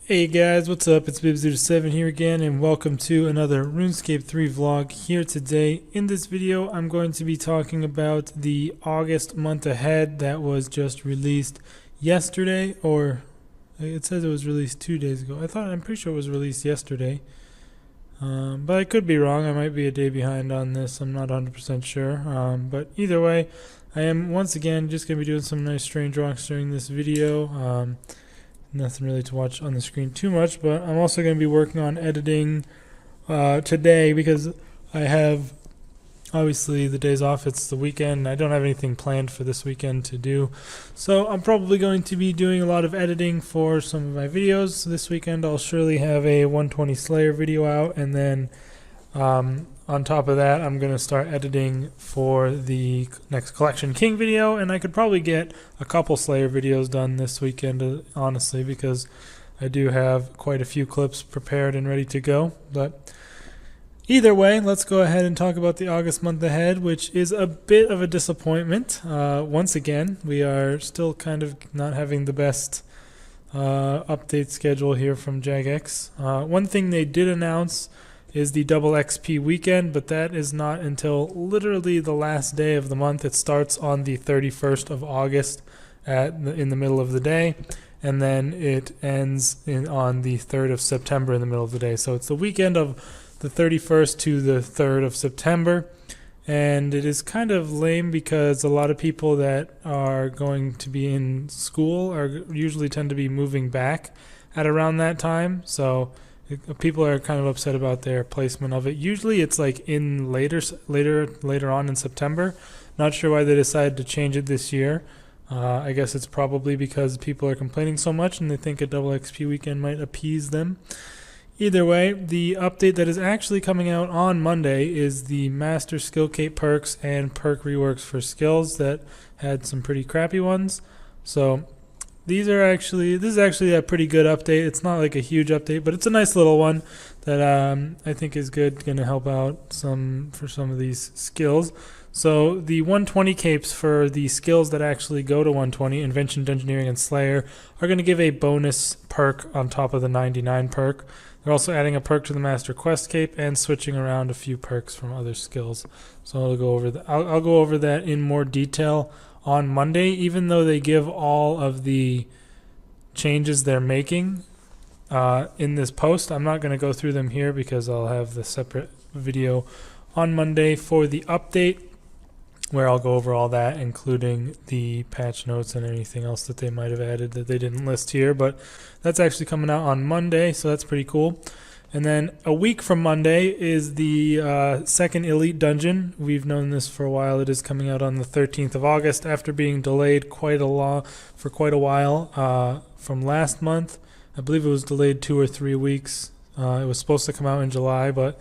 Hey guys, what's up? It's Bibs07 here again, and welcome to another RuneScape 3 vlog here today. In this video, I'm going to be talking about the August month ahead that was just released yesterday, or it says it was released 2 days ago. I'm pretty sure it was released yesterday, but I could be wrong. I might be a day behind on this. I'm not 100% sure, but either way, I am once again just going to be doing some nice strange rocks during this video. Nothing really to watch on the screen too much, but I'm also going to be working on editing today because I have obviously the days off. It's the weekend. I don't have anything planned for this weekend to do, so I'm probably going to be doing a lot of editing for some of my videos this weekend. I'll surely have a 120 Slayer video out, and then on top of that, I'm going to start editing for the next Collection King video, and I could probably get a couple Slayer videos done this weekend, honestly, because I do have quite a few clips prepared and ready to go. But either way, let's go ahead and talk about the August month ahead, which is a bit of a disappointment. Once again, we are still kind of not having the best update schedule here from Jagex. One thing they did announce is the double XP weekend, but that is not until literally the last day of the month. It starts on the 31st of August in the middle of the day, and then it ends on the 3rd of September in the middle of the day. So it's the weekend of the 31st to the 3rd of September, and it is kind of lame because a lot of people that are going to be in school are usually tend to be moving back at around that time. So people are kind of upset about their placement of it. Usually it's like in later on in September. Not sure why they decided to change it this year. I guess it's probably because people are complaining so much and they think a double XP weekend might appease them. Either way, the update that is actually coming out on Monday is the Master Skill Cape perks and perk reworks for skills that had some pretty crappy ones. So this is actually a pretty good update. It's not like a huge update, but it's a nice little one that I think is good, going to help out for some of these skills. So the 120 capes for the skills that actually go to 120, Invention, Engineering, and Slayer, are going to give a bonus perk on top of the 99 perk. They're also adding a perk to the Master Quest cape and switching around a few perks from other skills. So I'll go over that in more detail on Monday, even though they give all of the changes they're making in this post. I'm not going to go through them here because I'll have the separate video on Monday for the update where I'll go over all that, including the patch notes and anything else that they might have added that they didn't list here. But that's actually coming out on Monday, so that's pretty cool. And then a week from Monday is the second Elite Dungeon. We've known this for a while. It is coming out on the 13th of August after being delayed for quite a while from last month. I believe it was delayed 2 or 3 weeks. It was supposed to come out in July, but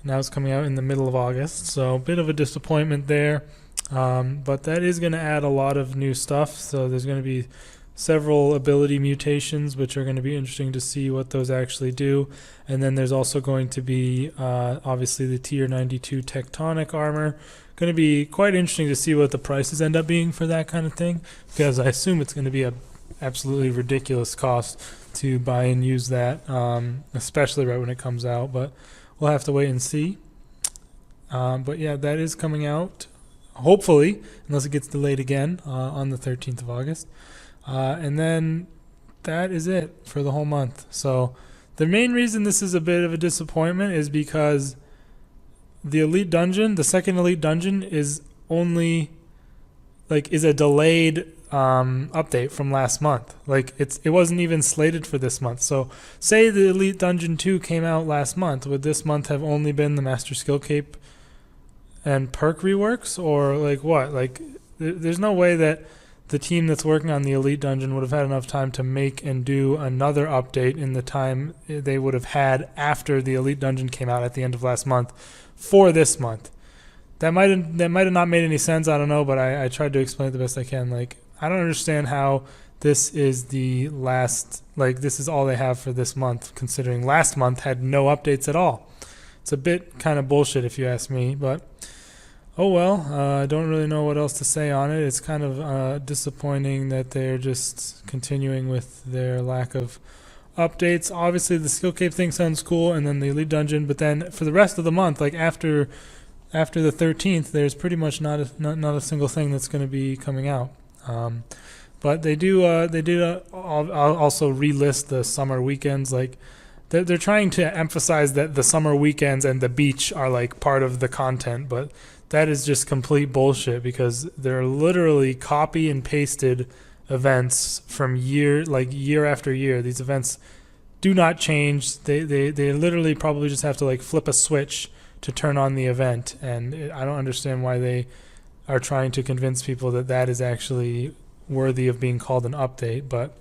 now it's coming out in the middle of August. So a bit of a disappointment there. But that is going to add a lot of new stuff. So there's going to be several ability mutations, which are going to be interesting to see what those actually do. And then there's also going to be obviously the tier 92 tectonic armor. Going to be quite interesting to see what the prices end up being for that kind of thing, because I assume it's going to be a absolutely ridiculous cost to buy and use that, especially right when it comes out. But we'll have to wait and see. But yeah, that is coming out, hopefully, unless it gets delayed again, on the 13th of August. And then that is it for the whole month. So the main reason this is a bit of a disappointment is because the Elite Dungeon, the second Elite Dungeon, is a delayed update from last month. Like it wasn't even slated for this month. So say the Elite Dungeon 2 came out last month, would this month have only been the Master Skill Cape and perk reworks, or like what? Like there's no way that the team that's working on the Elite Dungeon would have had enough time to make and do another update in the time they would have had after the Elite Dungeon came out at the end of last month for this month. That might have not made any sense. I don't know, but I tried to explain it the best I can. Like, I don't understand how this is the last, like this is all they have for this month, considering last month had no updates at all. It's a bit kind of bullshit if you ask me, but oh well, I don't really know what else to say on it. It's kind of disappointing that they're just continuing with their lack of updates. Obviously, the skill cave thing sounds cool, and then the elite dungeon. But then for the rest of the month, like after the 13th, there's pretty much not a single thing that's going to be coming out. But they did also relist the summer weekends. Like they're trying to emphasize that the summer weekends and the beach are like part of the content, but that is just complete bullshit because they're literally copy and pasted events from year after year. These events do not change. They literally probably just have to like flip a switch to turn on the event, and I don't understand why they are trying to convince people that that is actually worthy of being called an update. But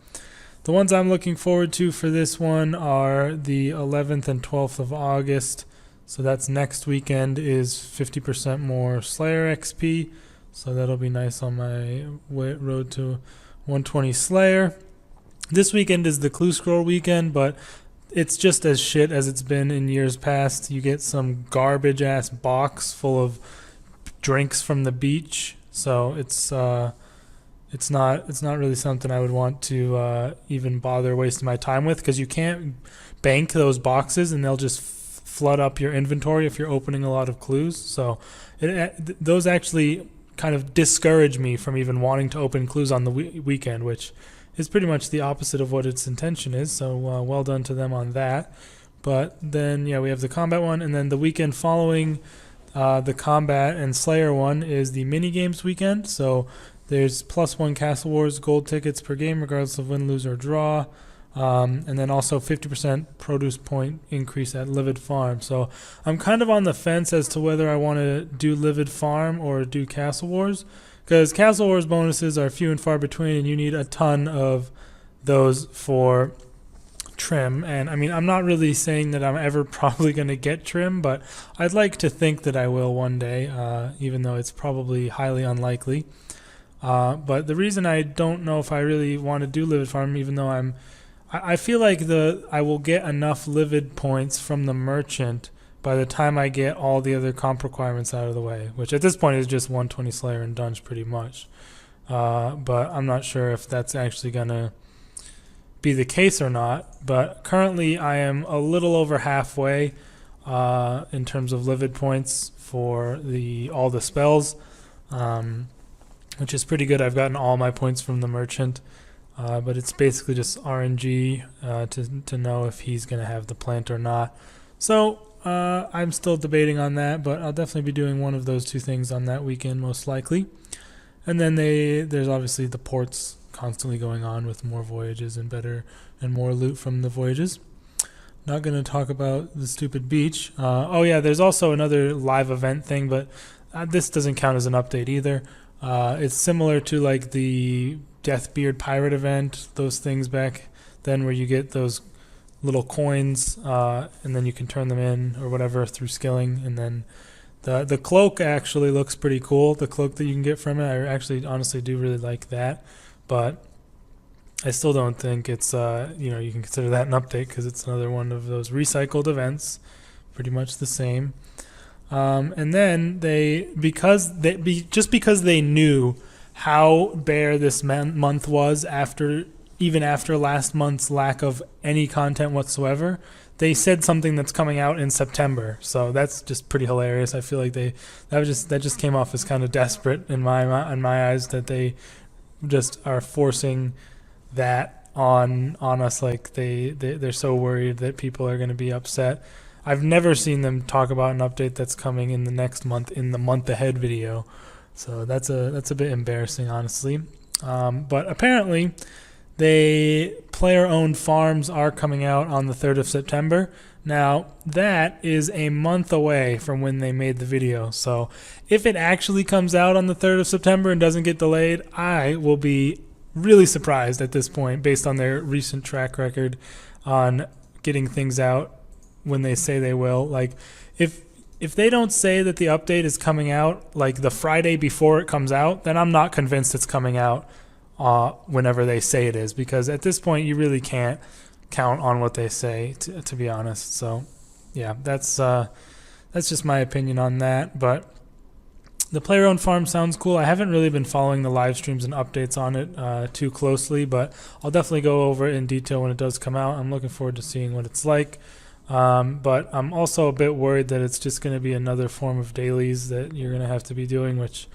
the ones I'm looking forward to for this one are the 11th and 12th of August. So that's next weekend, is 50% more Slayer XP. So that'll be nice on my road to 120 Slayer. This weekend is the Clue Scroll weekend, but it's just as shit as it's been in years past. You get some garbage ass box full of drinks from the beach. So it's not really something I would want to even bother wasting my time with, because you can't bank those boxes and they'll just flood up your inventory if you're opening a lot of clues. So those actually kind of discourage me from even wanting to open clues on the weekend, which is pretty much the opposite of what its intention is. So well done to them on that. But then we have the combat one, and then the weekend following the combat and Slayer one is the mini games weekend. So there's +1 Castle Wars gold tickets per game, regardless of win, lose, or draw. And then also 50% produce point increase at Livid Farm. So I'm kind of on the fence as to whether I want to do Livid Farm or do Castle Wars, because Castle Wars bonuses are few and far between, and you need a ton of those for trim. And I mean, I'm not really saying that I'm ever probably going to get trim, but I'd like to think that I will one day, even though it's probably highly unlikely. But the reason I don't know if I really want to do Livid Farm, even though I feel like I will get enough Livid points from the merchant by the time I get all the other comp requirements out of the way, which at this point is just 120 Slayer and Dunge pretty much. But I'm not sure if that's actually going to be the case or not. But currently I am a little over halfway in terms of Livid points for all the spells, which is pretty good. I've gotten all my points from the merchant. But it's basically just RNG to know if he's going to have the plant or not. So I'm still debating on that, but I'll definitely be doing one of those two things on that weekend, most likely. And then there's obviously the ports constantly going on with more voyages and better and more loot from the voyages. Not going to talk about the stupid beach. Oh yeah, there's also another live event thing, but this doesn't count as an update either. It's similar to like the Deathbeard pirate event, those things back then where you get those little coins and then you can turn them in or whatever through skilling. And then the cloak actually looks pretty cool, the cloak that you can get from it. I actually honestly do really like that, but I still don't think it's you can consider that an update, because it's another one of those recycled events, pretty much the same. And then because they knew how bare this month was even after last month's lack of any content whatsoever, they said something that's coming out in September. So that's just pretty hilarious. I feel like that just came off as kind of desperate in my eyes, that they just are forcing that on us, like they're so worried that people are going to be upset. I've never seen them talk about an update that's coming in the next month in the month ahead video. So that's a bit embarrassing, honestly. But apparently, player-owned farms are coming out on the 3rd of September. Now, that is a month away from when they made the video. So if it actually comes out on the 3rd of September and doesn't get delayed, I will be really surprised at this point, based on their recent track record on getting things out when they say they will. Like, if they don't say that the update is coming out like the Friday before it comes out, then I'm not convinced it's coming out whenever they say it is, because at this point you really can't count on what they say, to be honest. So yeah, that's just my opinion on that. But The player-owned farm sounds cool. I haven't really been following the live streams and updates on it too closely, but I'll definitely go over it in detail when it does come out. I'm looking forward to seeing what it's like. But I'm also a bit worried that it's just going to be another form of dailies that you're going to have to be doing, which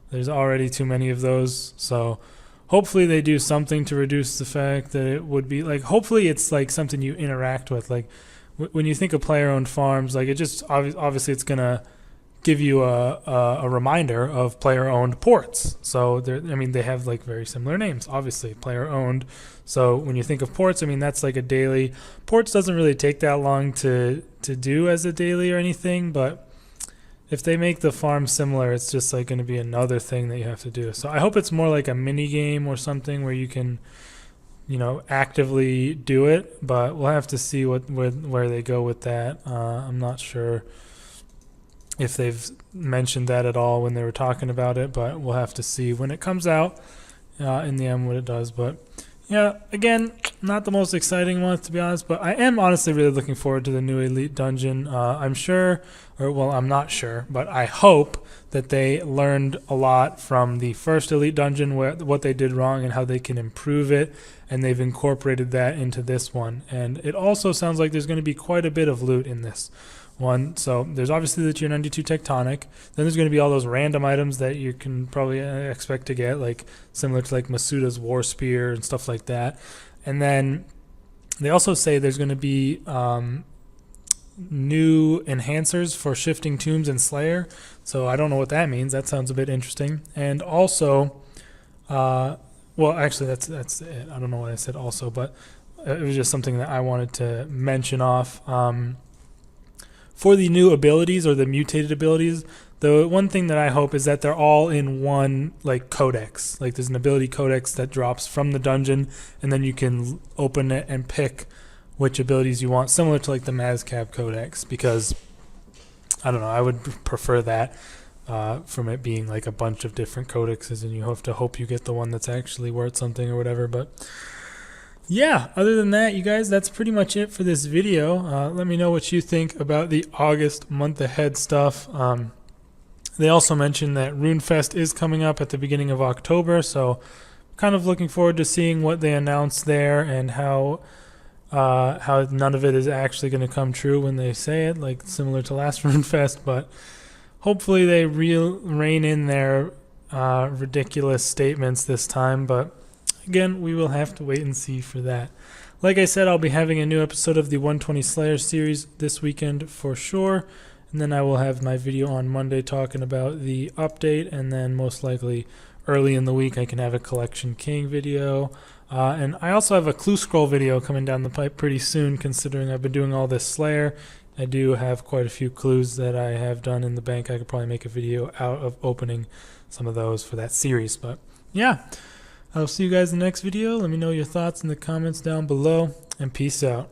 there's already too many of those. So hopefully they do something to reduce the fact that it would be like, hopefully it's like something you interact with. Like when you think of player-owned farms, like it just obviously it's going to give you a reminder of player-owned ports. So they have like very similar names, obviously player-owned. So when you think of ports, that's like a daily. Ports doesn't really take that long to do as a daily or anything, but if they make the farm similar, it's just like going to be another thing that you have to do. So I hope it's more like a mini game or something where you can, actively do it. But we'll have to see where they go with that. I'm not sure if they've mentioned that at all when they were talking about it, but we'll have to see when it comes out in the end what it does. But yeah, again, not the most exciting month to be honest, but I am honestly really looking forward to the new Elite Dungeon. I'm not sure, but I hope that they learned a lot from the first Elite Dungeon, what they did wrong and how they can improve it, and they've incorporated that into this one. And it also sounds like there's going to be quite a bit of loot in this one. So there's obviously the tier 92 tectonic, then there's going to be all those random items that you can probably expect to get, like similar to like Masuda's war spear and stuff like that. And then they also say there's going to be new enhancers for shifting tombs and slayer, so I don't know what that means. That sounds a bit interesting. And also actually that's it. I don't know what I said also, but it was just something that I wanted to mention off. For the new abilities or the mutated abilities, the one thing that I hope is that they're all in one like codex. Like there's an ability codex that drops from the dungeon, and then you can open it and pick which abilities you want, similar to like the Mazcab codex, because I don't know, I would prefer that from it being like a bunch of different codexes and you have to hope you get the one that's actually worth something or whatever. But yeah, other than that, you guys, that's pretty much it for this video. Let me know what you think about the August month ahead stuff. They also mentioned that RuneFest is coming up at the beginning of October, so kind of looking forward to seeing what they announce there and how none of it is actually going to come true when they say it, like similar to last RuneFest. But hopefully they rein in their ridiculous statements this time. But again, we will have to wait and see for that. Like I said, I'll be having a new episode of the 120 Slayer series this weekend for sure. And then I will have my video on Monday talking about the update. And then most likely early in the week I can have a Collection King video. And I also have a clue scroll video coming down the pipe pretty soon, considering I've been doing all this Slayer. I do have quite a few clues that I have done in the bank. I could probably make a video out of opening some of those for that series. But yeah. I'll see you guys in the next video. Let me know your thoughts in the comments down below, and peace out.